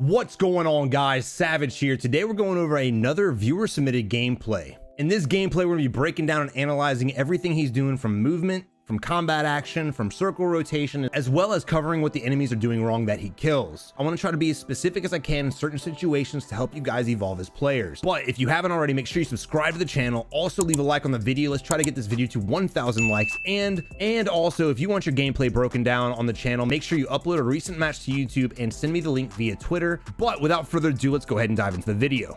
What's going on, guys? Savage here. Today we're going over another viewer submitted gameplay. In this gameplay, we're going to be breaking down and analyzing everything he's doing, from movement, from combat action, from circle rotation, as well as covering what the enemies are doing wrong that he kills. I want to try to be as specific as I can in certain situations to help you guys evolve as players. But if you haven't already, make sure you subscribe to the channel. Also leave a like on the video. Let's try to get this video to 1,000 likes. And also, if you want your gameplay broken down on the channel, make sure you upload a recent match to YouTube and send me the link via Twitter. But without further ado, let's go ahead and dive into the video.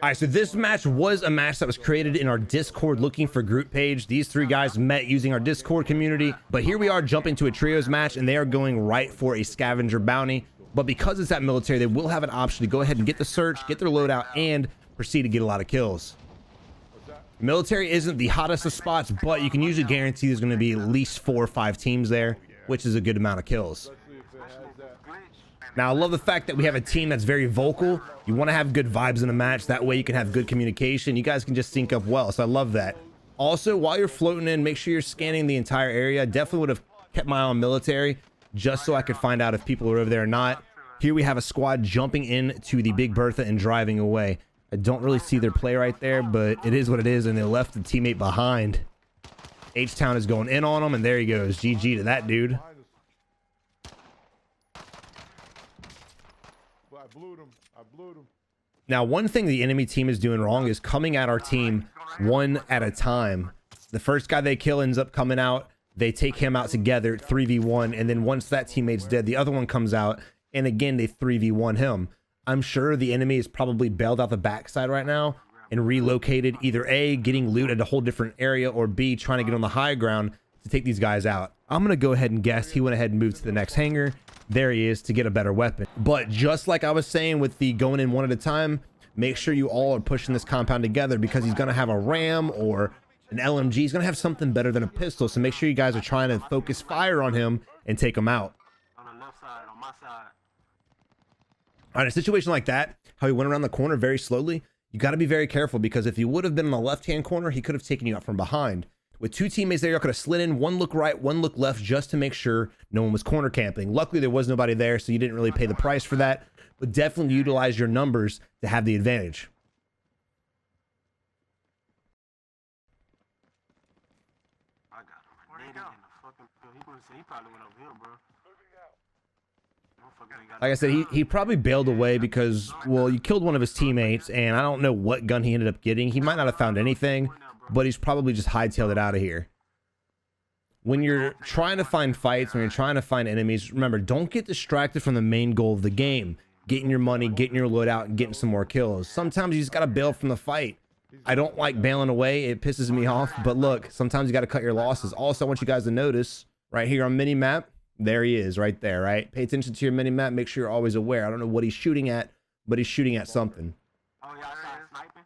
All right, so this match was a match that was created in our Discord looking for group page. These three guys met using our Discord community, but here we are jumping to a trios match, and they are going right for a scavenger bounty. But because it's at military, they will have an option to go ahead and get the search, get their loadout, and proceed to get a lot of kills. Military isn't the hottest of spots, but you can usually guarantee there's going to be at least 4 or 5 teams there, which is a good amount of kills. Now, I love the fact that we have a team that's very vocal. You want to have good vibes in a match. That way you can have good communication. You guys can just sync up well. So I love that. Also, while you're floating in, make sure you're scanning the entire area. I definitely would have kept my eye on military just so I could find out if people are over there or not. Here we have a squad jumping into the Big Bertha and driving away. I don't really see their play right there, but it is what it is. And they left the teammate behind. H-Town is going in on him, and there he goes. GG to that dude. I blew them. Now, one thing the enemy team is doing wrong is coming at our team one at a time. The first guy they kill ends up coming out. They take him out together, 3v1, and then once that teammate's dead, the other one comes out, and again, they 3v1 him. I'm sure the enemy is probably bailed out the backside right now and relocated, either A, getting loot at a whole different area, or B, trying to get on the high ground to take these guys out. I'm going to go ahead and guess he went ahead and moved to the next hangar. There he is to get a better weapon. But just like I was saying with the going in one at a time, make sure you all are pushing this compound together, because he's going to have a RAM or an LMG. He's going to have something better than a pistol. So make sure you guys are trying to focus fire on him and take him out. On the left side, on my side. All right, a situation like that, how he went around the corner very slowly, you got to be very careful, because if he would have been in the left-hand corner, he could have taken you out from behind. With 2 teammates there, you could have slid in, one look right, one look left, just to make sure no one was corner camping. Luckily, there was nobody there, so you didn't really pay the price for that, but definitely utilize your numbers to have the advantage. I got him. Where'd he go? He probably went over here, bro. Like I said, he probably bailed away because, well, you killed one of his teammates, and I don't know what gun he ended up getting. He might not have found anything, but he's probably just hightailed it out of here. When you're trying to find fights, when you're trying to find enemies, remember, don't get distracted from the main goal of the game. Getting your money, getting your loadout, and getting some more kills. Sometimes you just gotta bail from the fight. I don't like bailing away. It pisses me off, but look, sometimes you gotta cut your losses. Also, I want you guys to notice, right here on mini-map, there he is, right there, right? Pay attention to your mini-map. Make sure you're always aware. I don't know what he's shooting at, but he's shooting at something. Oh, yeah, sniping.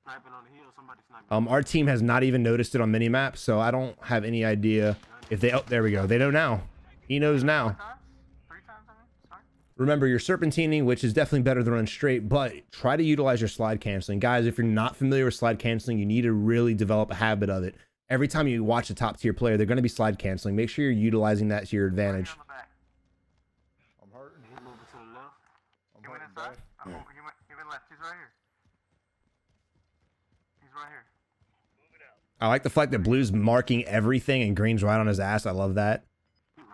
Sniping on the hill. Somebody sniping. Our team has not even noticed it on minimap, so I don't have any idea if they... Oh, there we go. They know now. He knows now. 3 times, I mean? Sorry. Remember, you're serpentining, which is definitely better than running straight, but try to utilize your slide canceling. Guys, if you're not familiar with slide canceling, you need to really develop a habit of it. Every time you watch a top-tier player, they're going to be slide canceling. Make sure you're utilizing that to your advantage. I'm hurting. He moving to the left. He went inside. He went left. He's right here. He's right here. I like the fact that Blue's marking everything and Green's right on his ass. I love that.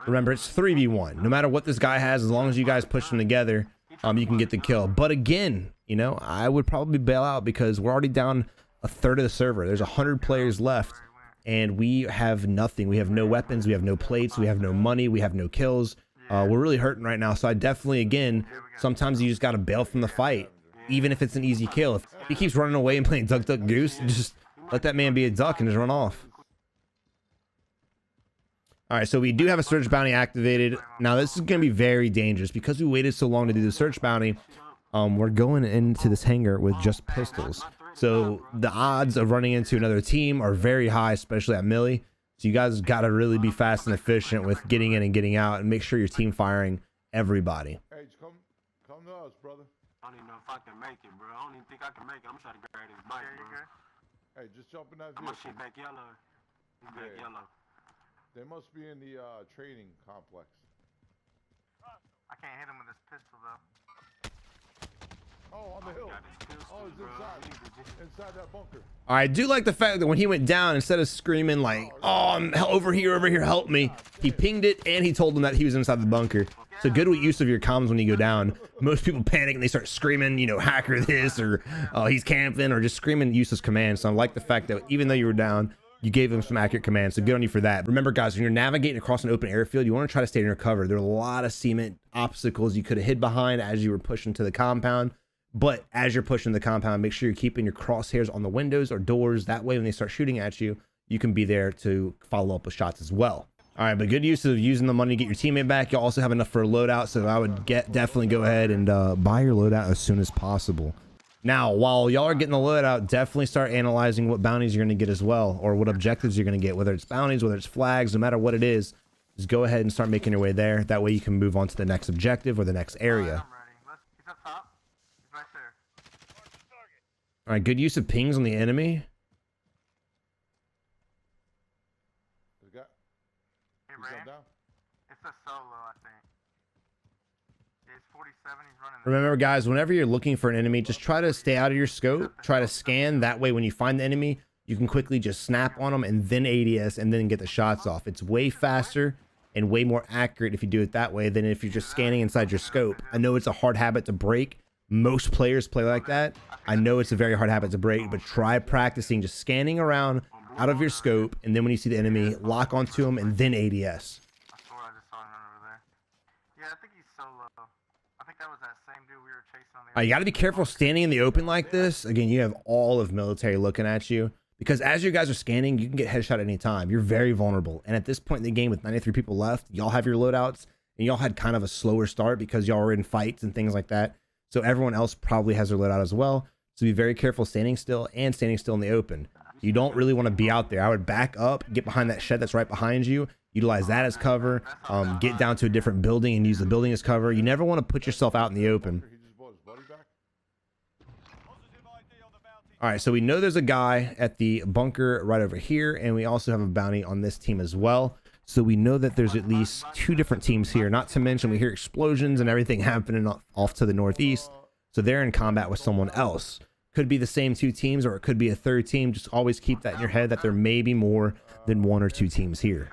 Remember, it's 3v1. No matter what this guy has, as long as you guys push them together, you can get the kill. But again, you know, I would probably bail out because we're already down a third of the server. There's 100 players left, and we have nothing. We have no weapons. We have no plates. We have no money. We have no kills. We're really hurting right now. So I definitely, again, sometimes you just got to bail from the fight, even if it's an easy kill. If he keeps running away and playing duck, duck, goose, just let that man be a duck and just run off. All right, so we do have a search bounty activated. Now, this is going to be very dangerous because we waited so long to do the search bounty. We're going into this hangar with just pistols. So the odds of running into another team are very high, especially at Millie. So you guys got to really be fast and efficient with getting in and getting out, and make sure you're team firing everybody. Hey, come to us, brother. I don't even know if I can make it, bro. I don't even think I can make it. I'm trying to grab his bike, bro. Hey, just jump in that I'm gonna vehicle. shit back yellow. He's back yellow. They must be in the training complex. I can't hit him with this pistol though. Oh, on the hill. Oh, he's inside that bunker. I do like the fact that when he went down, instead of screaming like, oh, I'm over here, help me, he pinged it and he told them that he was inside the bunker. So good use of your comms when you go down. Most people panic and they start screaming, you know, hacker this, or he's camping, or just screaming useless commands. So I like the fact that even though you were down, you gave him some accurate commands. So good on you for that. Remember, guys, when you're navigating across an open airfield, you want to try to stay in your cover. There are a lot of cement obstacles you could have hid behind as you were pushing to the compound. But as you're pushing the compound, make sure you're keeping your crosshairs on the windows or doors. That way, when they start shooting at you, you can be there to follow up with shots as well. All right, but good use of using the money to get your teammate back. You also have enough for a loadout, so I would definitely go ahead and buy your loadout as soon as possible. Now, while y'all are getting the loadout, definitely start analyzing what bounties you're going to get as well, or what objectives you're going to get, whether it's bounties, whether it's flags, no matter what it is. Just go ahead and start making your way there. That way you can move on to the next objective or the next area. He's up top. He's right there. All right, good use of pings on the enemy. He ran. It's a solo, I think. It's 47. He's running. Remember, guys, whenever you're looking for an enemy, just try to stay out of your scope. Try to scan. That way, when you find the enemy, you can quickly just snap on them and then ADS and then get the shots off. It's way faster and way more accurate if you do it that way than if you're just scanning inside your scope. I know it's a hard habit to break. Most players play like that. I know it's a very hard habit to break, but try practicing just scanning around out of your scope, and then when you see the enemy, lock onto them and then ADS. I swear I just saw him over there. Yeah, I think he's solo. I think that was that same dude we were chasing on the. You got to be careful standing in the open like this. Again, you have all of military looking at you, because as you guys are scanning, you can get headshot at any time. You're very vulnerable. And at this point in the game, with 93 people left, y'all have your loadouts, and y'all had kind of a slower start because y'all were in fights and things like that. So everyone else probably has their loadout as well. So be very careful standing still and standing still in the open. You don't really want to be out there. I would back up, get behind that shed that's right behind you, utilize that as cover, get down to a different building and use the building as cover. You never want to put yourself out in the open. All right, so we know there's a guy at the bunker right over here, and we also have a bounty on this team as well. So we know that there's at least 2 different teams here, not to mention we hear explosions and everything happening off to the northeast. So they're in combat with someone else. Could be the same 2 teams, or it could be a third team. Just always keep that in your head that there may be more than 1 or 2 teams here.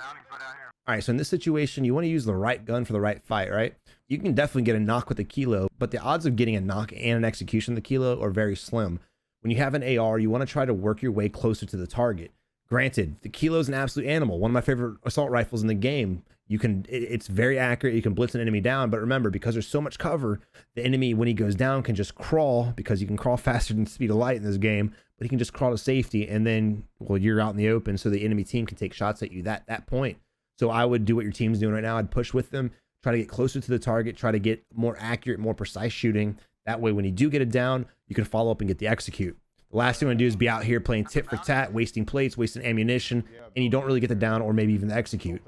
All right, so in this situation, you want to use the right gun for the right fight, right? You can definitely get a knock with the kilo, but the odds of getting a knock and an execution with the kilo are very slim. When you have an AR, you want to try to work your way closer to the target. Granted, the kilo is an absolute animal. One of my favorite assault rifles in the game. It's very accurate. You can blitz an enemy down, but remember, because there's so much cover, the enemy, when he goes down, can just crawl, because you can crawl faster than the speed of light in this game, but he can just crawl to safety, and then, well, you're out in the open, so the enemy team can take shots at you that point. So I would do what your team's doing right now. I'd push with them, try to get closer to the target, try to get more accurate, more precise shooting. That way, when you do get it down, you can follow up and get the execute. The last thing you want to do is be out here playing tit for tat, wasting plates, wasting ammunition, and you don't really get the down or maybe even the execute.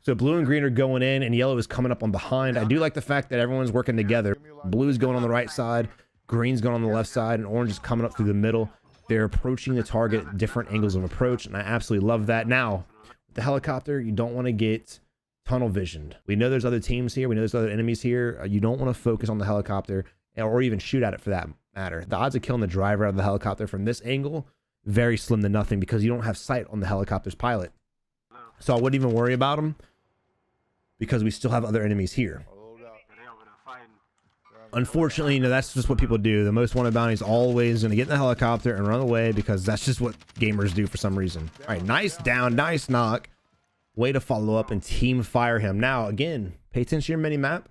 So blue and green are going in, and yellow is coming up on behind. I do like the fact that everyone's working together. Blue is going on the right side, green's going on the left side, and orange is coming up through the middle. They're approaching the target at different angles of approach, and I absolutely love that. Now, with the helicopter, you don't want to get tunnel visioned. We know there's other teams here. We know there's other enemies here. You don't want to focus on the helicopter or even shoot at it for that matter. The odds of killing the driver out of the helicopter from this angle, very slim to nothing, because you don't have sight on the helicopter's pilot. So I wouldn't even worry about them, because we still have other enemies here. Unfortunately, you know, that's just what people do. The most wanted bounty is always going to get in the helicopter and run away, because that's just what gamers do for some reason. All right, nice down, nice knock. Way to follow up and team fire him. Now, again, pay attention to your mini-map.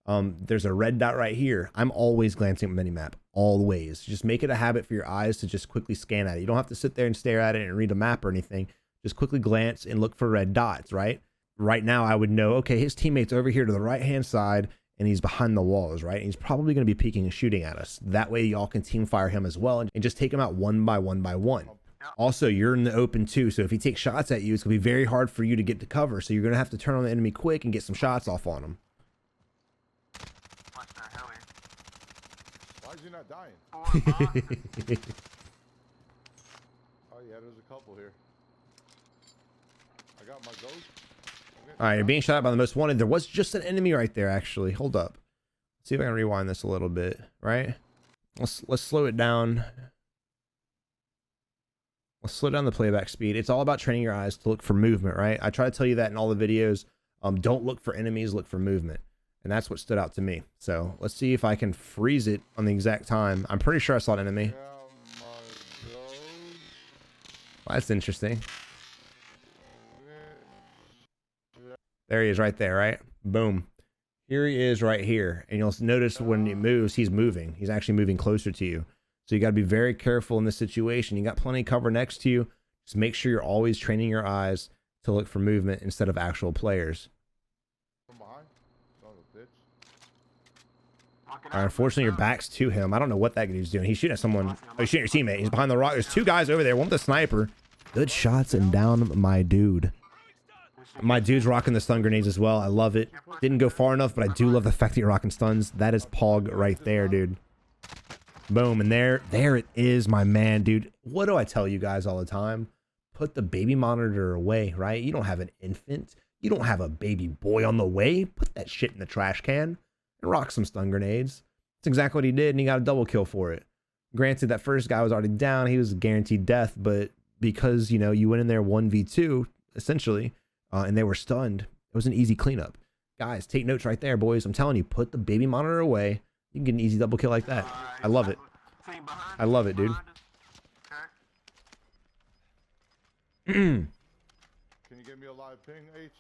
There's a red dot right here. I'm always glancing at mini-map, always. Just make it a habit for your eyes to just quickly scan at it. You don't have to sit there and stare at it and read a map or anything. Just quickly glance and look for red dots, right? Right now, I would know, okay, his teammate's over here to the right-hand side, and he's behind the walls, right? And he's probably going to be peeking and shooting at us. That way, y'all can team fire him as well and just take him out one by one by one. Also, you're in the open too, so if he takes shots at you, it's going to be very hard for you to get to cover. So you're going to have to turn on the enemy quick and get some shots off on him. Why is he not dying? Oh yeah, there's a couple here. I got my ghost. All right, you're being shot at by the most wanted. There was just an enemy right there, actually. Hold up. See if I can rewind this a little bit, right? Let's slow it down. Let's slow down the playback speed. It's all about training your eyes to look for movement, right? I try to tell you that in all the videos. Don't look for enemies, look for movement. And that's what stood out to me. So let's see if I can freeze it on the exact time. I'm pretty sure I saw an enemy. Well, that's interesting. There he is right there, right? Boom. Here he is right here. And you'll notice when he moves, he's moving. He's actually moving closer to you. So you got to be very careful in this situation. You got plenty of cover next to you. Just make sure you're always training your eyes to look for movement instead of actual players. Unfortunately, your back's to him. I don't know what that dude's doing. He's shooting at someone. Oh, he's shooting at your teammate. He's behind the rock. There's two guys over there. One with a sniper. Good shots and down my dude. My dude's rocking the stun grenades as well. I love it. Didn't go far enough, but I do love the fact that you're rocking stuns. That is Pog right there, dude. Boom. And there it is, my man, dude. What do I tell you guys all the time? Put the baby monitor away, right? You don't have an infant. You don't have a baby boy on the way. Put that shit in the trash can and rock some stun grenades. That's exactly what he did, and he got a double kill for it. Granted, that first guy was already down. He was guaranteed death, but because, you know, you went in there 1v2, essentially, and they were stunned, it was an easy cleanup. Guys, take notes right there, boys. I'm telling you, put the baby monitor away. You can get an easy double kill like that. I love it. I love it, dude. Can you give me a live ping, H?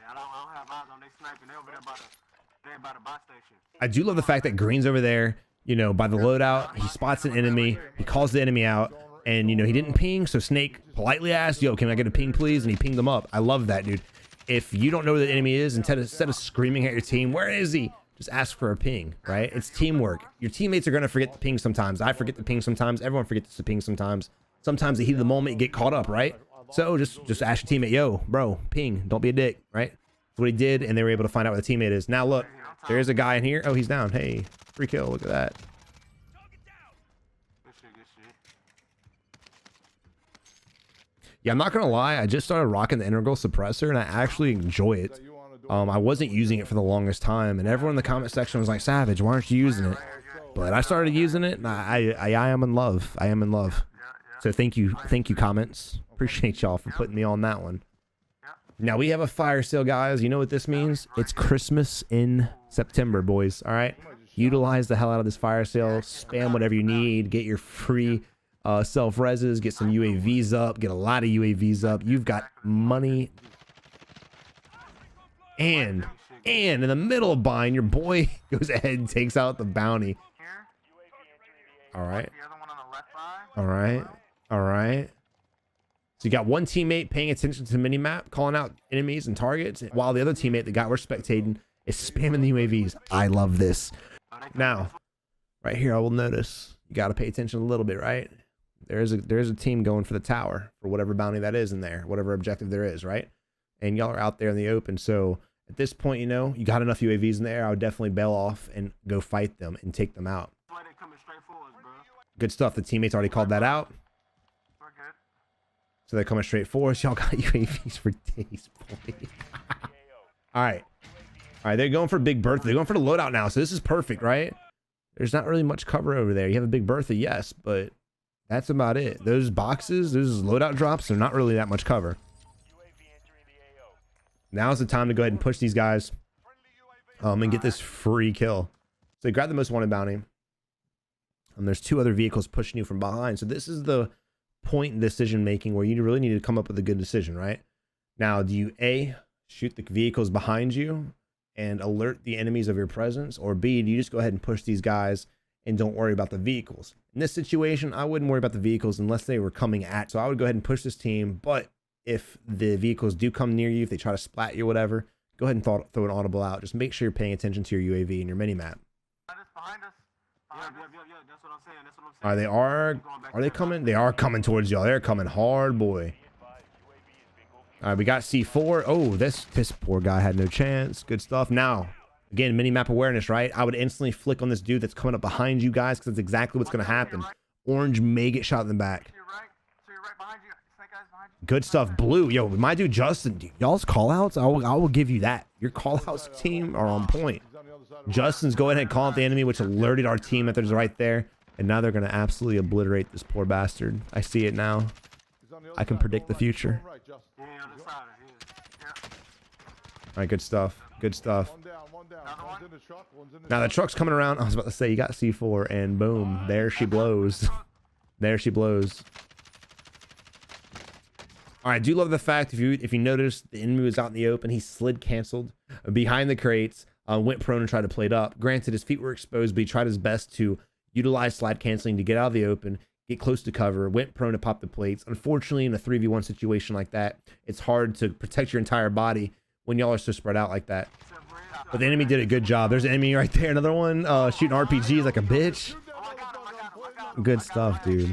I don't have eyes on they sniping. They're over there by the bus station. I do love the fact that Green's over there, you know, by the loadout. He spots an enemy. He calls the enemy out. And, you know, he didn't ping. So Snake politely asked, yo, can I get a ping, please? And he pinged them up. I love that, dude. If you don't know where the enemy is, instead of screaming at your team, where is he? Just ask for a ping, right? It's teamwork. Your teammates are going to forget to ping sometimes. I forget to ping sometimes. Everyone forgets to ping sometimes. Sometimes the heat of the moment, you get caught up, right? So just ask your teammate, yo, bro, ping. Don't be a dick, right? That's what he did, and they were able to find out where the teammate is. Now, look, there's a guy in here. Oh, he's down. Hey, free kill. Look at that. Yeah, I'm not going to lie. I just started rocking the integral suppressor, and I actually enjoy it. I wasn't using it for the longest time, and everyone in the comment section was like, Savage, why aren't you using it? But I started using it, and I am in love. I am in love. So thank you, comments. Appreciate y'all for putting me on that one. Now we have a fire sale, guys. You know what this means? It's Christmas in September, boys. All right, utilize the hell out of this fire sale. Spam whatever you need. Get your free self-reses. Get some UAVs up. Get a lot of UAVs up. You've got money. And in the middle of buying, your boy goes ahead and takes out the bounty. All right. All right. All right. So you got one teammate paying attention to the minimap, calling out enemies and targets, while the other teammate, the guy we're spectating, is spamming the UAVs. I love this. Now, right here, I will notice you got to pay attention a little bit, right? There's a team going for the tower for whatever bounty that is in there, whatever objective there is, right? And y'all are out there in the open. So at this point, you know, you got enough UAVs in there. I would definitely bail off and go fight them and take them out. Good stuff. The teammates already called that out. So they're coming straight for us. Y'all got UAVs for days, boy. All right. All right, they're going for Big Bertha. They're going for the loadout now. So this is perfect, right? There's not really much cover over there. You have a Big Bertha, yes, but that's about it. Those boxes, those loadout drops, they're not really that much cover. Now's the time to go ahead and push these guys and get this free kill. So grab the most wanted bounty. And there's two other vehicles pushing you from behind. So this is the point in decision making where you really need to come up with a good decision, right? Now, do you A, shoot the vehicles behind you and alert the enemies of your presence, or B, do you just go ahead and push these guys and don't worry about the vehicles? In this situation, I wouldn't worry about the vehicles unless they were coming at. So I would go ahead and push this team, but if the vehicles do come near you, if they try to splat you or whatever, go ahead and throw an audible out. Just make sure you're paying attention to your UAV and your minimap. Are they coming? They are coming towards y'all. They're coming hard, boy. All right, we got C4. Oh, this poor guy had no chance. Good stuff. Now, again, minimap awareness, right? I would instantly flick on this dude that's coming up behind you guys, because that's exactly what's going to happen. Orange may get shot in the back. Good stuff. Blue. Yo, my dude Justin, y'all's call outs, I will give you that. Your call outs team are on point. Justin's go ahead and call out the enemy, which alerted our team that there's right there. And now they're going to absolutely obliterate this poor bastard. I see it now. I can predict the future. All right, good stuff. Good stuff. Now the truck's coming around. I was about to say, you got C4, and boom, there she blows. There she blows. All right, I do love the fact, if you notice, the enemy was out in the open. He slid canceled behind the crates, went prone and tried to plate up. Granted, his feet were exposed, but he tried his best to utilize slide canceling to get out of the open, get close to cover, went prone to pop the plates. Unfortunately, in a 3v1 situation like that, it's hard to protect your entire body when y'all are so spread out like that. But the enemy did a good job. There's an enemy right there. Another one shooting RPGs like a bitch. Good stuff, dude.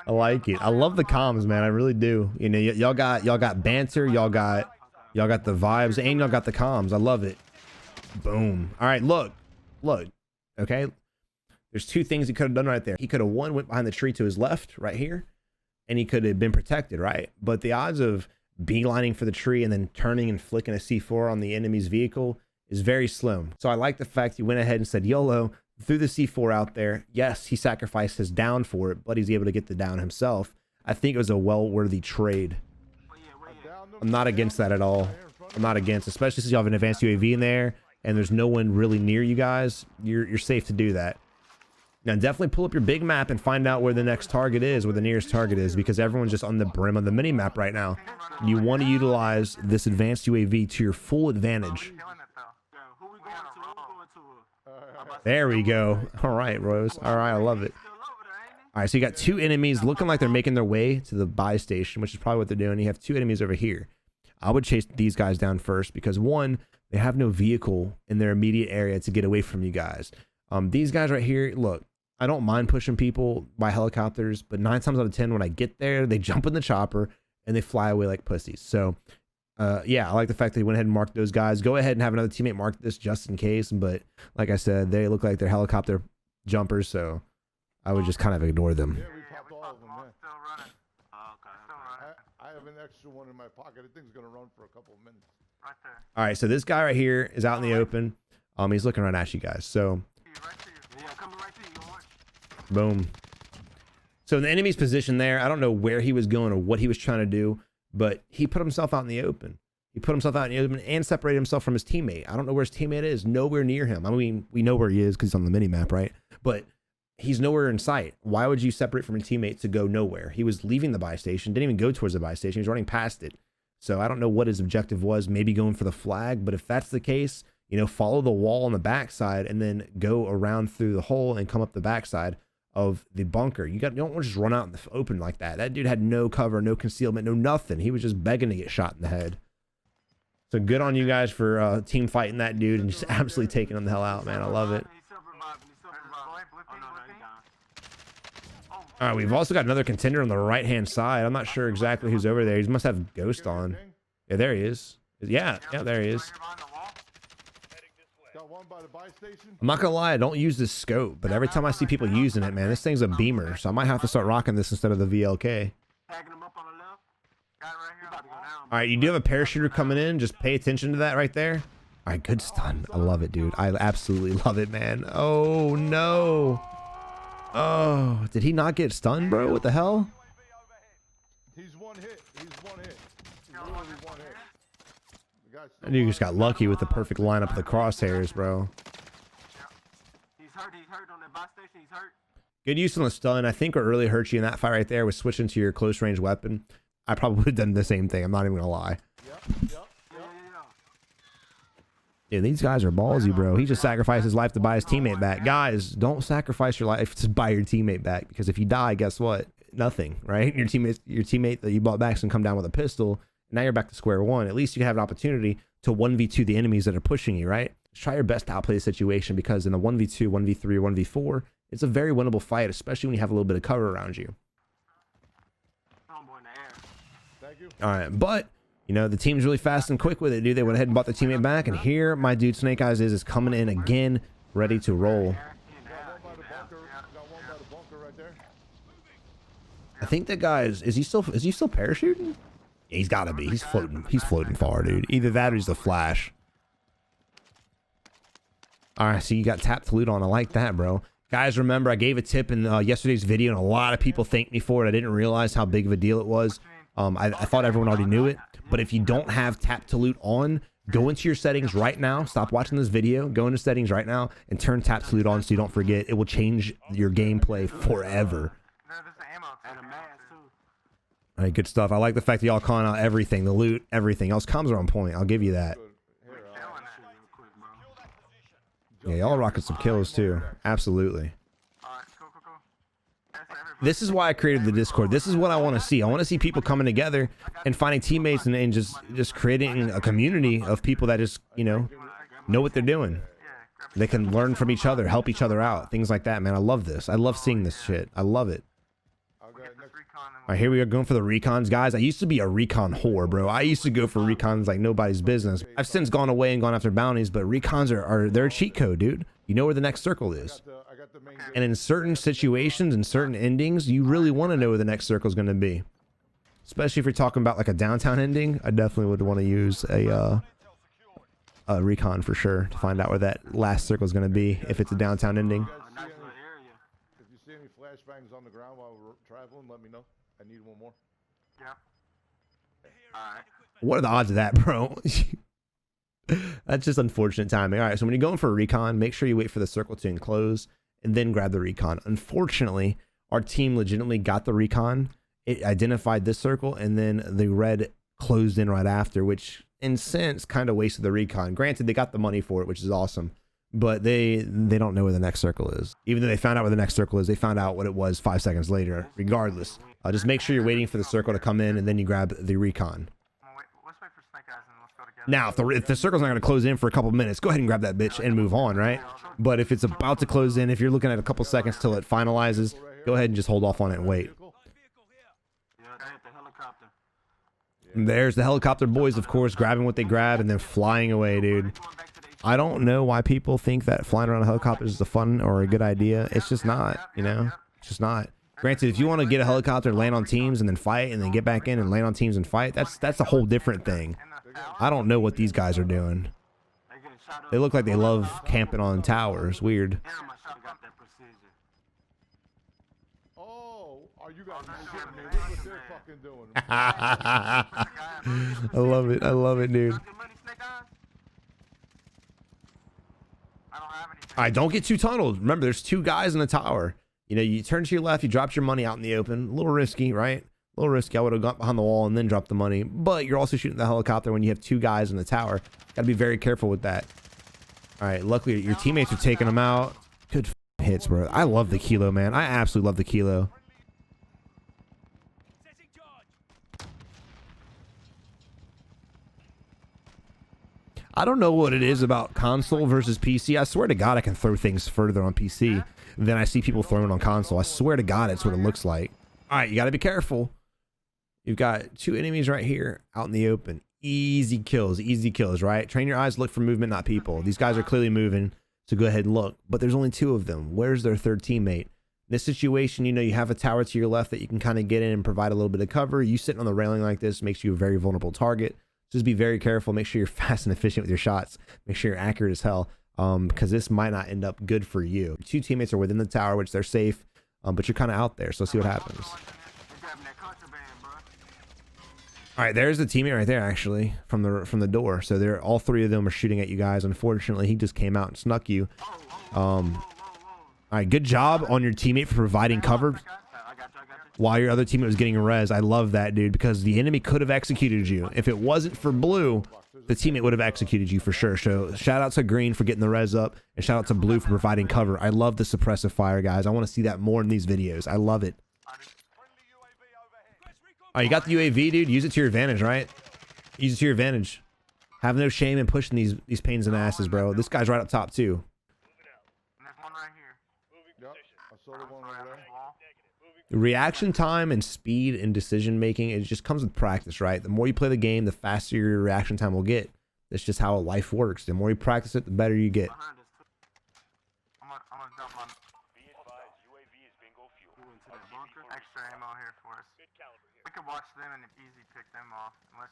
I like it. I love the comms, man. I really do. You know, y'all got banter, y'all got the vibes, and y'all got the comms. I love it. Boom. All right, look. Okay. There's two things he could have done right there. He could have went behind the tree to his left right here, and he could have been protected, right? But the odds of beelining for the tree and then turning and flicking a C4 on the enemy's vehicle is very slim. So I like the fact he went ahead and said YOLO, threw the C4 out there. Yes, he sacrificed his down for it, but he's able to get the down himself. I think it was a well-worthy trade. I'm not against that at all. I'm not against, especially since you have an advanced UAV in there and there's no one really near you guys. You're safe to do that. Now definitely pull up your big map and find out where the next target is, where the nearest target is, because everyone's just on the brim of the mini map right now. You want to utilize this advanced UAV to your full advantage. There we go. All right, Rose. All right, I love it. All right, so you got two enemies looking like they're making their way to the buy station, which is probably what they're doing. You have two enemies over here. I would chase these guys down first because, one, they have no vehicle in their immediate area to get away from you guys. These guys right here, look, I don't mind pushing people by helicopters, but 9 times out of 10, when I get there, they jump in the chopper and they fly away like pussies. So, yeah, I like the fact that he went ahead and marked those guys. Go ahead and have another teammate mark this just in case. But like I said, they look like they're helicopter jumpers, so I would just kind of ignore them. Yeah, we popped all of them, man. Still running. Okay. Still running. I have an extra one in my pocket. I think it's gonna run for a couple of minutes. Right there. All right, so this guy right here is out in the open. He's looking right at you guys. So, Right to you. Yeah, coming right to you. You want? boom. So in the enemy's position there, I don't know where he was going or what he was trying to do, but he put himself out in the open. He put himself out in the open and separated himself from his teammate. I don't know where his teammate is. Nowhere near him. I mean, we know where he is because he's on the mini map, right? But he's nowhere in sight. Why would you separate from your teammate to go nowhere? He was leaving the buy station, didn't even go towards the buy station. He was running past it. So I don't know what his objective was, maybe going for the flag. But if that's the case, you know, follow the wall on the backside and then go around through the hole and come up the backside of the bunker. You don't want to just run out in the open like that. That dude had no cover, no concealment, no nothing. He was just begging to get shot in the head. So good on you guys for team fighting that dude and just absolutely taking him the hell out, man. I love it. All right, we've also got another contender on the right-hand side. I'm not sure exactly who's over there. He must have Ghost on. Yeah, there he is. Yeah, there he is. I'm not gonna lie, I don't use this scope, but every time I see people using it, man, this thing's a beamer, so I might have to start rocking this instead of the VLK. All right, you do have a parachuter coming in. Just pay attention to that right there. All right, good stun. I love it, dude. I absolutely love it, man. Oh, no. Oh, did he not get stunned, bro? What the hell? He's one hit. He's one hit. He's literally one hit. And you just got lucky with the perfect lineup of the crosshairs, bro. He's hurt on that buy station. He's hurt. Good use on the stun. I think what really hurt you in that fight right there was switching to your close range weapon. I probably would have done the same thing. I'm not even gonna lie. Yeah, these guys are ballsy, bro. He just sacrificed his life to buy his teammate back. Guys, don't sacrifice your life to buy your teammate back, because if you die, guess what? Nothing, right? Your teammate that you bought back is gonna come down with a pistol. Now you're back to square one. At least you have an opportunity to 1v2 the enemies that are pushing you, right? Just try your best to outplay the situation, because in a 1v2, 1v3, or 1v4, it's a very winnable fight, especially when you have a little bit of cover around you. All right, but you know, the team's really fast and quick with it, dude. They went ahead and bought their teammate back, and here my dude Snake Eyes is coming in again, ready to roll. I think that guy is he still parachuting? Yeah, he's gotta be. He's floating far, dude. Either that or he's the Flash. All right, so you got tap to loot on. I like that, bro. Guys, remember I gave a tip in yesterday's video, and a lot of people thanked me for it. I didn't realize how big of a deal it was. I thought everyone already knew it, but if you don't have tap to loot on, go into your settings right now. Stop watching this video. Go into settings right now and turn tap to loot on so you don't forget. It will change your gameplay forever. All right, good stuff. I like the fact that y'all calling out everything, the loot, everything. Y'all's comms are on point. I'll give you that. Yeah, y'all rocking some kills too. Absolutely. This is why I created the Discord. This is what I want to see. I want to see people coming together and finding teammates and just creating a community of people that just, you know what they're doing. They can learn from each other, help each other out, things like that, man. I love this. I love seeing this shit. I love it. All right, here we are going for the recons, guys. I used to be a recon whore, bro. I used to go for recons like nobody's business. I've since gone away and gone after bounties, but recons they're a cheat code, dude. You know where the next circle is. And in certain situations and certain endings, you really want to know where the next circle is going to be. Especially if you're talking about like a downtown ending, I definitely would want to use a recon for sure to find out where that last circle is going to be if it's a downtown ending. If you see any flashbangs on the ground while we're traveling, let me know. I need one more. Yeah. Alright. What are the odds of that, bro? That's just unfortunate timing. All right, so when you're going for a recon, make sure you wait for the circle to enclose and then grab the recon. Unfortunately, our team legitimately got the recon. It identified this circle, and then the red closed in right after, which in sense kind of wasted the recon. Granted, they got the money for it, which is awesome, but they don't know where the next circle is. Even though they found out where the next circle is, they found out what it was 5 seconds later. Regardless, just make sure you're waiting for the circle to come in, and then you grab the recon. Now, if the circle's not going to close in for a couple minutes, go ahead and grab that bitch and move on, right? But if it's about to close in, if you're looking at a couple seconds till it finalizes, go ahead and just hold off on it and wait. There's the helicopter boys, of course, grabbing what they grab and then flying away, dude. I don't know why people think that flying around a helicopter is a fun or a good idea. It's just not, you know? It's just not. Granted, if you want to get a helicopter, land on teams, and then fight, and then get back in and land on teams and fight, that's a whole different thing. I don't know what these guys are doing. They look like they love camping on towers. Weird. Oh, are you guys shitting me? Look what they're fucking doing. I love it. I love it, dude. All right, don't get too tunneled. Remember, there's 2 guys in the tower. You know, you turn to your left, you drop your money out in the open. A little risky, right? A little risky. I would have gone behind the wall and then dropped the money. But you're also shooting the helicopter when you have 2 guys in the tower. Got to be very careful with that. All right, luckily your teammates are taking them out. Good hits, bro. I love the kilo, man. I absolutely love the kilo. I don't know what it is about console versus PC. I swear to God, I can throw things further on PC than I see people throwing on console. I swear to God, it's what it looks like. All right, you got to be careful. You've got 2 enemies right here out in the open. Easy kills, right? Train your eyes to look for movement, not people. These guys are clearly moving, so go ahead and look. But there's only 2 of them. Where's their 3rd teammate? In this situation, you know, you have a tower to your left that you can kind of get in and provide a little bit of cover. You sitting on the railing like this makes you a very vulnerable target. Just be very careful. Make sure you're fast and efficient with your shots. Make sure you're accurate as hell, because this might not end up good for you. 2 teammates are within the tower, which they're safe, but you're kind of out there, so let's see what happens. All right, there's the teammate right there, actually, from the door. So they're all 3 of them are shooting at you guys. Unfortunately, he just came out and snuck you. All right, good job on your teammate for providing cover while your other teammate was getting a res. I love that, dude, because the enemy could have executed you. If it wasn't for blue, the teammate would have executed you for sure. So shout out to green for getting the res up, and shout out to blue for providing cover. I love the suppressive fire, guys. I want to see that more in these videos. I love it. Oh, you got the UAV, dude. Use it to your advantage, right? Use it to your advantage. Have no shame in pushing these pains in the asses, bro. This guy's right up top too. Reaction time and speed and decision making, it just comes with practice, right? The more you play the game, the faster your reaction time will get. That's just how life works. The more you practice it, the better you get. Extra ammo here for us. We can watch them and easy pick them off. Unless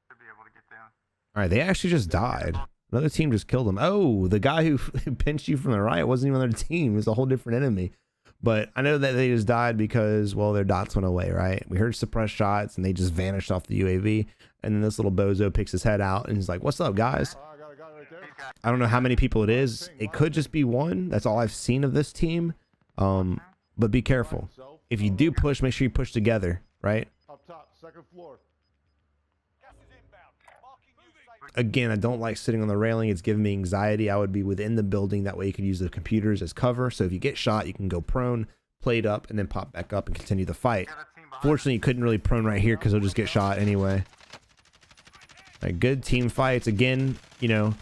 we'll be able to get down. All right, they actually just died. Another team just killed them. Oh, the guy who pinched you from the right wasn't even on their team. It was a whole different enemy. But I know that they just died because, well, their dots went away, right? We heard suppressed shots and they just vanished off the UAV. And then this little bozo picks his head out and he's like, what's up, guys? Oh, I got a guy right there. I don't know how many people it is. It could just be one. That's all I've seen of this team. But be careful. If you do push, make sure you push together, right? Up top, second floor. Again, I don't like sitting on the railing. It's giving me anxiety. I would be within the building. That way you can use the computers as cover. So if you get shot, you can go prone, plate up, and then pop back up and continue the fight. Fortunately, you couldn't really prone right here because he'll just get shot anyway. All right, good team fights. Again, you know,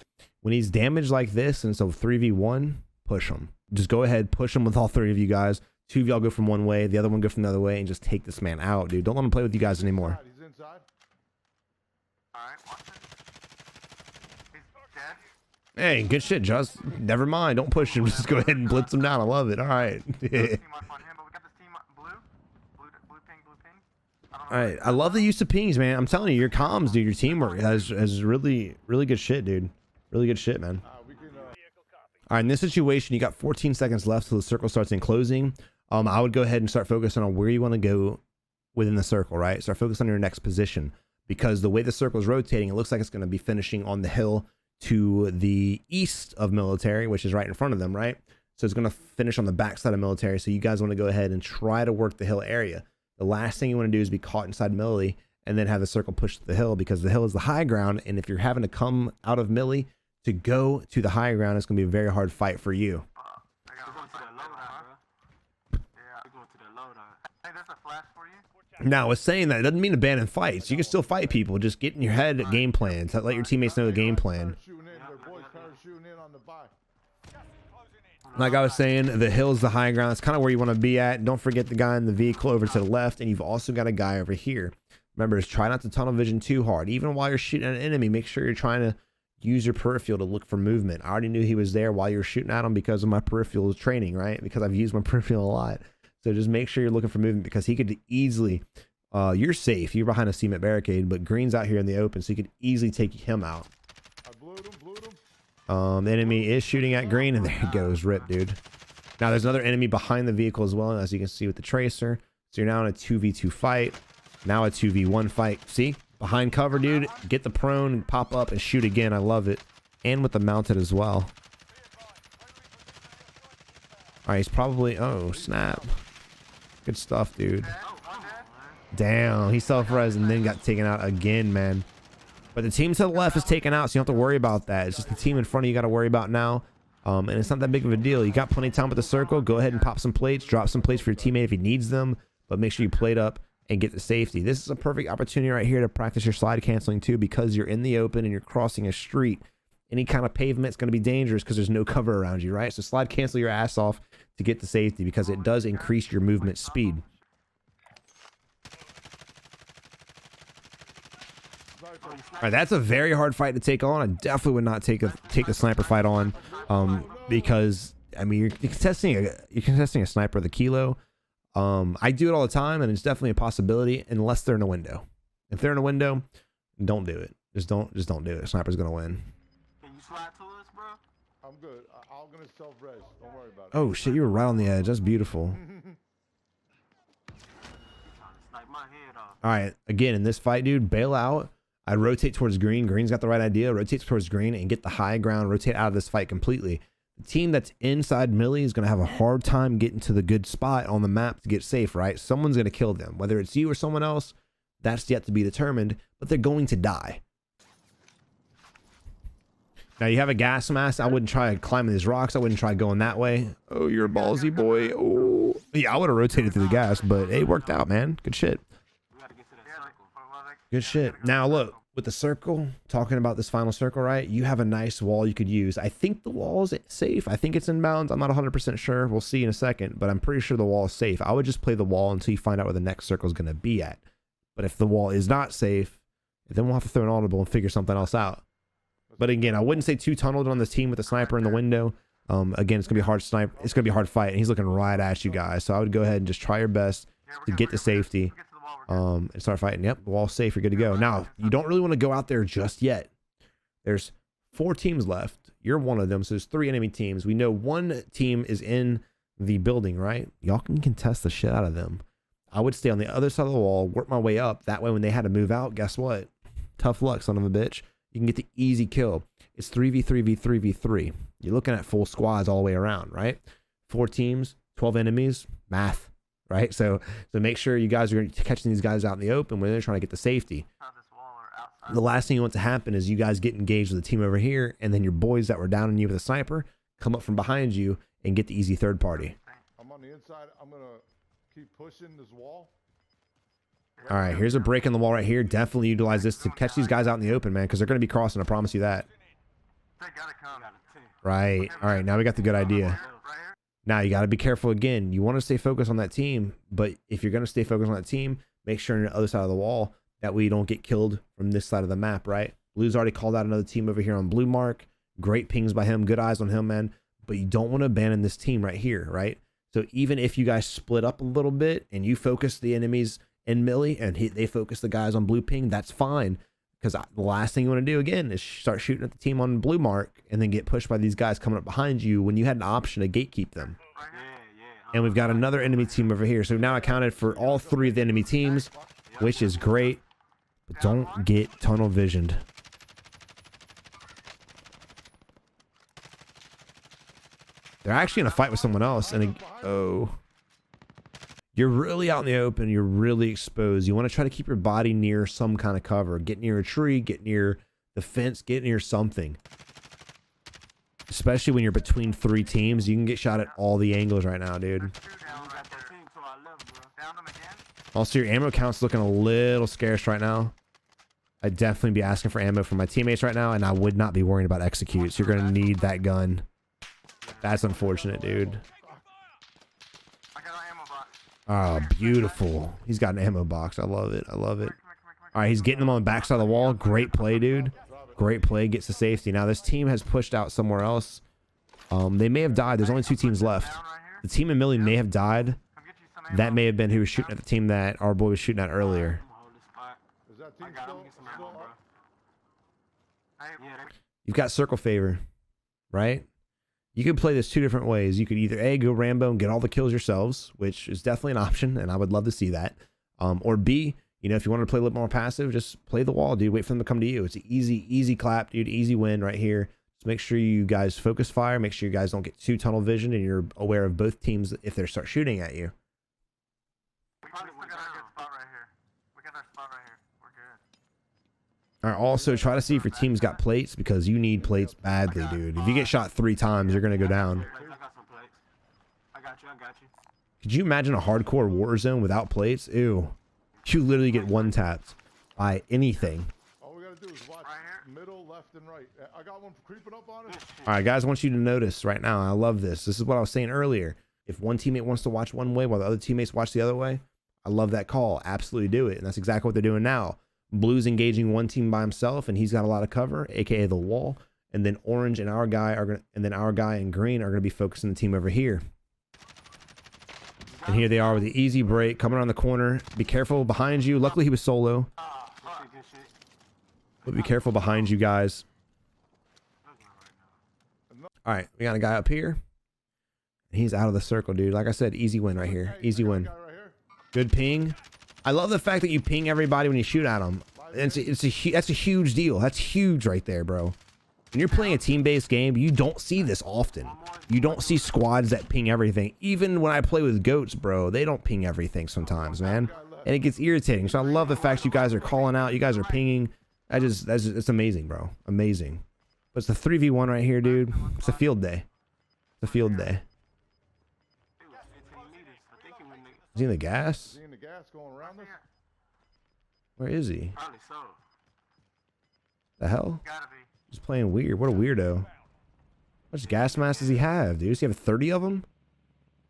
when he's damaged like this and so 3v1, push him. Just go ahead, push him with all three of you guys. Two of y'all go from one way, the other one go from the other way, and just take this man out, dude. Don't let him play with you guys anymore. He's inside. Alright, watch it. He's dead. Hey, good shit, Just. Never mind. Don't push him. Just go ahead and blitz him down. I love it. All right. Team up on him, but we got this team blue. Blue ping. I don't know. All right. I love the use of pings, man. I'm telling you, your comms, dude, your teamwork has really good shit, dude. Really good shit, man. We can, All right, in this situation, you got 14 seconds left till the circle starts enclosing. I would go ahead and start focusing on where you want to go within the circle, right? Start focusing on your next position because the way the circle is rotating, it looks like it's going to be finishing on the hill to the east of military, which is right in front of them, right? So it's going to finish on the backside of military. So you guys want to go ahead and try to work the hill area. The last thing you want to do is be caught inside millie and then have the circle push to the hill because the hill is the high ground. And if you're having to come out of millie to go to the high ground, it's going to be a very hard fight for you. I got going to that loadout, bro. Yeah. We're going to that loadout. Hey, there's a flash for you. Now, with saying that, it doesn't mean abandon fights. You can still fight people. Just get in your head at game plans. Let your teammates know the game plan. shooting in. Their boys kind of shooting in on the buy. Like I was saying, the hill's the high ground. It's kind of where you want to be at. Don't forget the guy in the vehicle over to the left, and you've also got a guy over here. Remember, just try not to tunnel vision too hard. Even while you're shooting at an enemy, make sure you're trying to use your peripheral to look for movement. I already knew he was there while you were shooting at him because of my peripheral training, right? Because I've used my peripheral a lot. So just make sure you're looking for movement because he could easily, you're safe. You're behind a cement barricade, but Green's out here in the open, so you could easily take him out. I blew him. The enemy is shooting at Green, and there he goes. Rip, dude. Now there's another enemy behind the vehicle as well, as you can see with the tracer. So you're now in a 2v2 fight. Now a 2v1 fight. See? Behind cover, dude. Get the prone, pop up, and shoot again. I love it. And with the mounted as well. Alright, he's probably... Oh, snap. Good stuff, dude. Damn, he self-res and then got taken out again, man. But the team to the left is taken out, so you don't have to worry about that. It's just the team in front of you got to worry about now. And it's not that big of a deal. You got plenty of time with the circle. Go ahead and pop some plates. Drop some plates for your teammate if he needs them. But make sure you plate up and get the safety. This is a perfect opportunity right here to practice your slide canceling too, because you're in the open and you're crossing a street. Any kind of pavement is going to be dangerous because there's no cover around you, right? So slide cancel your ass off to get the safety because it does increase your movement speed. All right, that's a very hard fight to take on. I definitely would not take a sniper fight on, because I mean you're contesting a sniper with a kilo. I do it all the time, and it's definitely a possibility unless they're in a window. If they're in a window, don't do it. Just don't do it. Sniper's gonna win. Can you slide to us, bro? I'm good. I'm gonna self-res. Don't worry about it. Oh shit, you were right on the edge. That's beautiful. Snipe my head off. All right, again in this fight, dude, bail out. I rotate towards Green. Green's got the right idea. Rotate towards Green and get the high ground. Rotate out of this fight completely. The team that's inside Millie is going to have a hard time getting to the good spot on the map to get safe, right? Someone's going to kill them. Whether it's you or someone else, that's yet to be determined, but they're going to die. Now, you have a gas mask. I wouldn't try climbing these rocks. I wouldn't try going that way. Oh, you're a ballsy boy. Oh, yeah, I would have rotated through the gas, but it worked out, man. Good shit. We gotta get to that circle. Good shit. Now, look. With the circle, talking about this final circle, right? You have a nice wall you could use. I think the wall is safe. I think it's inbounds. I'm not 100% sure. We'll see in a second, but I'm pretty sure the wall is safe. I would just play the wall until you find out where the next circle is going to be at. But if the wall is not safe, then we'll have to throw an audible and figure something else out. But again, I wouldn't say too tunneled on this team with the sniper in the window. Again, it's going to be a hard snipe. It's going to be a hard fight, and he's looking right at you guys. So I would go ahead and just try your best to get to safety. And start fighting. Yep, the wall's safe. You're good to go. Now, you don't really want to go out there just yet. There's 4 teams left. You're one of them. So there's 3 enemy teams. We know one team is in the building, right? Y'all can contest the shit out of them. I would stay on the other side of the wall, work my way up. That way, when they had to move out, guess what? Tough luck, son of a bitch. You can get the easy kill. It's 3v3v3v3. You're looking at full squads all the way around, right? 4 teams, 12 enemies, math, right? So make sure you guys are catching these guys out in the open when they're trying to get the safety. The last thing you want to happen is you guys get engaged with the team over here, and then your boys that were down on you with a sniper come up from behind you and get the easy third party. I'm on the inside. I'm gonna keep pushing this wall. All right, here's a break in the wall right here. Definitely utilize this to catch these guys out in the open, man, because they're going to be crossing. I promise you that. Right. All right, now we got the good idea. Now you got to be careful again. You want to stay focused on that team, but if you're going to stay focused on that team, make sure you're on the other side of the wall. That way you don't get killed from this side of the map, right? Blue's already called out another team over here on blue mark. Great pings by him. Good eyes on him, man. But you don't want to abandon this team right here, right? So even if you guys split up a little bit and you focus the enemies in melee and they focus the guys on blue ping, that's fine. Because the last thing you want to do, again, is start shooting at the team on blue mark and then get pushed by these guys coming up behind you when you had an option to gatekeep them. And we've got another enemy team over here. So we've now accounted for all 3 of the enemy teams, which is great. But don't get tunnel visioned. They're actually in a fight with someone else. And you're really out in the open. You're really exposed. You want to try to keep your body near some kind of cover. Get near a tree. Get near the fence. Get near something. Especially when you're between 3 teams. You can get shot at all the angles right now, dude. Also, your ammo count's looking a little scarce right now. I'd definitely be asking for ammo from my teammates right now, and I would not be worrying about executes. You're going to need that gun. That's unfortunate, dude. Oh, beautiful. He's got an ammo box. I love it. I love it. All right, he's getting them on the backside of the wall. Great play, dude. Great play. Gets the safety. Now, this team has pushed out somewhere else. They may have died. There's only 2 teams left. The team in Millie may have died. That may have been who was shooting at the team that our boy was shooting at earlier. You've got circle favor, right? You could play this 2 different ways. You could either A, go Rambo and get all the kills yourselves, which is definitely an option, and I would love to see that. Or B, you know, if you want to play a little more passive, just play the wall, dude. Wait for them to come to you. It's an easy clap, dude. Easy win right here. Just make sure you guys focus fire. Make sure you guys don't get too tunnel vision, and you're aware of both teams if they start shooting at you. All right, also try to see if your team's got plates, because you need plates badly, dude. If you get shot 3 times, you're going to go down. I got you. Could you imagine a hardcore Warzone without plates? Ew. You literally get one-tapped by anything. All we got to do is watch middle, left, and right. I got one creeping up on it. All right, guys, I want you to notice right now. I love this. This is what I was saying earlier. If one teammate wants to watch one way while the other teammates watch the other way, I love that call. Absolutely do it. And that's exactly what they're doing now. Blue's engaging one team by himself, and he's got a lot of cover, aka the wall. And then orange and our guy and green are gonna be focusing the team over here. And here they are with the easy break coming around the corner. Be careful behind you. Luckily he was solo. But be careful behind you guys. All right, we got a guy up here. He's out of the circle, dude. Like I said, easy win right here. Easy win. Good ping. I love the fact that you ping everybody when you shoot at them. That's a huge deal. That's huge right there, bro. When you're playing a team-based game, you don't see this often. You don't see squads that ping everything. Even when I play with goats, bro, they don't ping everything sometimes, man. And it gets irritating. So I love the fact you guys are calling out. You guys are pinging. It's amazing, bro. Amazing. But it's the 3v1 right here, dude. It's a field day. It's a field day. Is he in the gas? Where is he? The hell? He's playing weird. What a weirdo. How much gas mask does he have, dude? Does he have 30 of them?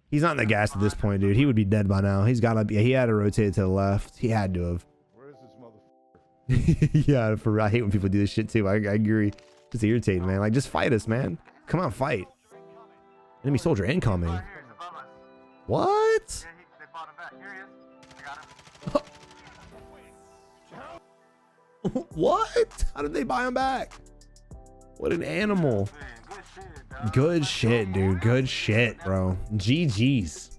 He's not in the gas at this point, dude. He would be dead by now. He's got to be. He had to rotate to the left. He had to have. Where is this motherfucker? Yeah, I hate when people do this shit too. I agree. It's irritating, man. Like, just fight us, man. Come on, fight. Enemy soldier incoming. What? What? How did they buy him back? What an animal. Man, good shit, dog. Good shit, dude. Good shit, bro. GG's.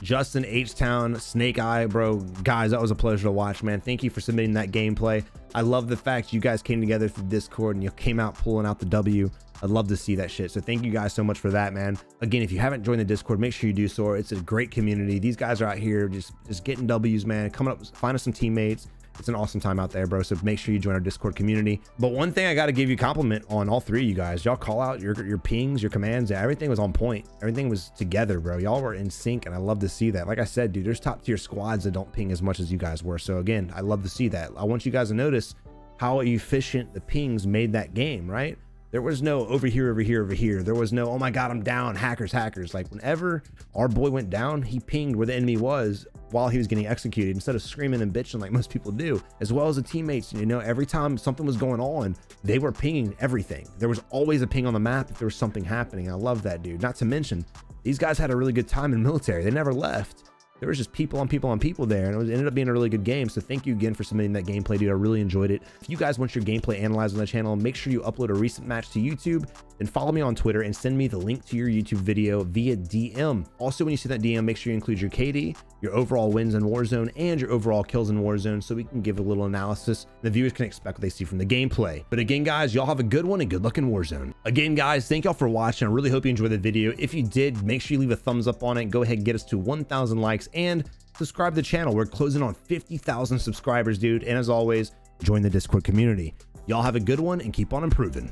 Justin H-Town, Snake Eye, bro. Guys, that was a pleasure to watch, man. Thank you for submitting that gameplay. I love the fact you guys came together through Discord and you came out pulling out the W. I'd love to see that shit. So thank you guys so much for that, man. Again, if you haven't joined the Discord, make sure you do so. It's a great community. These guys are out here just getting W's, man. Coming up, find us some teammates. It's an awesome time out there, bro. So make sure you join our Discord community. But one thing I got to give you a compliment on all three of you guys. Y'all call out your pings, your commands. Everything was on point. Everything was together, bro. Y'all were in sync, and I love to see that. Like I said, dude, there's top tier squads that don't ping as much as you guys were. So again, I love to see that. I want you guys to notice how efficient the pings made that game, right? There was no over here, over here, over here. There was no, oh my God, I'm down, hackers. Like whenever our boy went down, he pinged where the enemy was while he was getting executed instead of screaming and bitching like most people do, as well as the teammates. You know, every time something was going on, they were pinging everything. There was always a ping on the map if there was something happening. I love that, dude. Not to mention, these guys had a really good time in the military. They never left. There was just people on people on people there, and it ended up being a really good game. So thank you again for submitting that gameplay, dude. I really enjoyed it. If you guys want your gameplay analyzed on the channel, make sure you upload a recent match to YouTube, then follow me on Twitter and send me the link to your YouTube video via DM. Also, when you see that DM, make sure you include your KD, your overall wins in Warzone, and your overall kills in Warzone, so we can give a little analysis. The viewers can expect what they see from the gameplay. But again, guys, y'all have a good one and good luck in Warzone. Again, guys, thank y'all for watching. I really hope you enjoyed the video. If you did, make sure you leave a thumbs up on it. Go ahead and get us to 1,000 likes and subscribe to the channel. We're closing on 50,000 subscribers, dude. And as always, join the Discord community. Y'all have a good one and keep on improving.